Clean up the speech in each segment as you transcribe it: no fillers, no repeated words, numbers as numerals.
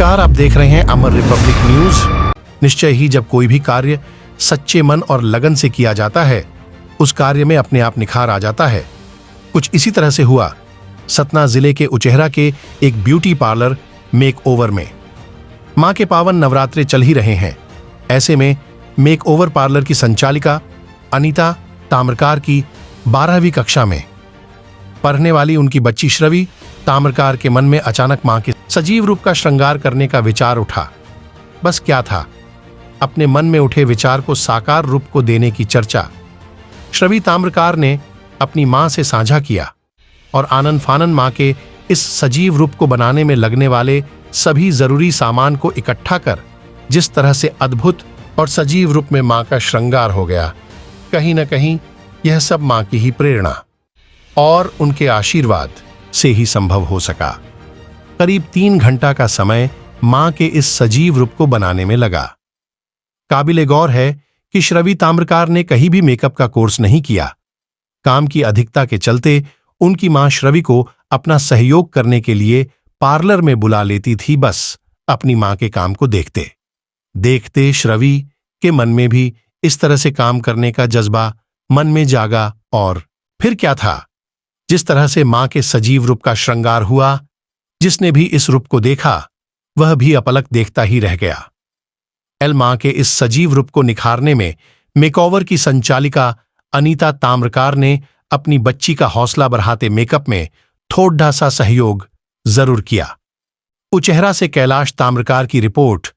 नमस्कार, आप देख रहे हैं अमर रिपब्लिक न्यूज। निश्चय ही जब कोई भी कार्य सच्चे मन और लगन से किया जाता है, उस कार्य में अपने आप निखार आ जाता है। कुछ इसी तरह से हुआ सतना जिले के उचेहरा के एक ब्यूटी पार्लर मेक ओवर में। मां के पावन नवरात्रे चल ही रहे हैं। ऐसे में मेक ओवर पार्लर की संचालिका अनीता ताम्रकार की 12वीं कक्षा में पढ़ने वाली उनकी बच्ची श्रवी ताम्रकार के मन में अचानक मां के सजीव रूप का श्रृंगार करने का विचार उठा। बस क्या था, अपने मन में उठे विचार को साकार रूप को देने की चर्चा श्रवी ताम्रकार ने अपनी मां से साझा किया और आनन फानन मां के इस सजीव रूप को बनाने में लगने वाले सभी जरूरी सामान को इकट्ठा कर जिस तरह से अद्भुत और सजीव रूप में मां का श्रृंगार हो गया, कहीं न कहीं यह सब मां की ही प्रेरणा और उनके आशीर्वाद से ही संभव हो सका। करीब 3 घंटा का समय मां के इस सजीव रूप को बनाने में लगा। काबिले गौर है कि श्रवी ताम्रकार ने कहीं भी मेकअप का कोर्स नहीं किया। काम की अधिकता के चलते उनकी मां श्रवी को अपना सहयोग करने के लिए पार्लर में बुला लेती थी। बस अपनी मां के काम को देखते देखते श्रवी के मन में भी इस तरह से काम करने का जज्बा मन में जागा। और फिर क्या था, जिस तरह से मां के सजीव रूप का श्रृंगार हुआ, जिसने भी इस रूप को देखा वह भी अपलक देखता ही रह गया। मां के इस सजीव रूप को निखारने में मेकओवर की संचालिका अनीता ताम्रकार ने अपनी बच्ची का हौसला बढ़ाते मेकअप में थोड़ा सा सहयोग जरूर किया। उचेहरा से कैलाश ताम्रकार की रिपोर्ट।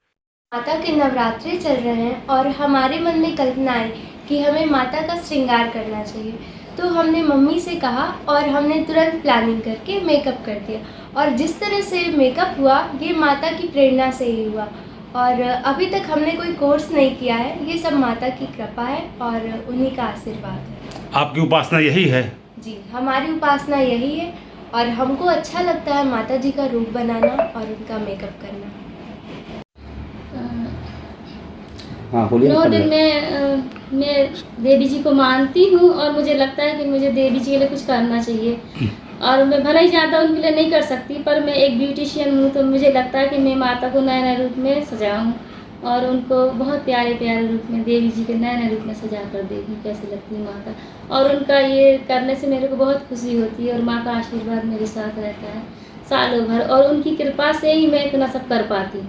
माता के नवरात्रे चल रहे हैं और हमारे मन में कल्पना आई कि हमें माता का श्रृंगार करना चाहिए। तो हमने मम्मी से कहा और हमने तुरंत प्लानिंग करके मेकअप कर दिया। और जिस तरह से मेकअप हुआ, ये माता की प्रेरणा से ही हुआ। और अभी तक हमने कोई कोर्स नहीं किया है, ये सब माता की कृपा है और उन्हीं का आशीर्वाद है। आपकी उपासना यही है? जी, हमारी उपासना यही है और हमको अच्छा लगता है माता जी का रूप बनाना और उनका मेकअप करना। हाँ, 9 दिन में मैं देवी जी को मानती हूँ और मुझे लगता है कि मुझे देवी जी के लिए कुछ करना चाहिए। और मैं भले ही ज़्यादा उनके लिए नहीं कर सकती, पर मैं एक ब्यूटिशियन हूँ तो मुझे लगता है कि मैं माता को नए नए रूप में सजाऊँ और उनको बहुत प्यारे प्यारे रूप में देवी जी के नए नए रूप में सजा कर देखूँ कैसे लगती है माता। और उनका ये करने से मेरे को बहुत खुशी होती है और माँ का आशीर्वाद मेरे साथ रहता है सालों भर, और उनकी कृपा से ही मैं इतना सब कर पाती हूँ।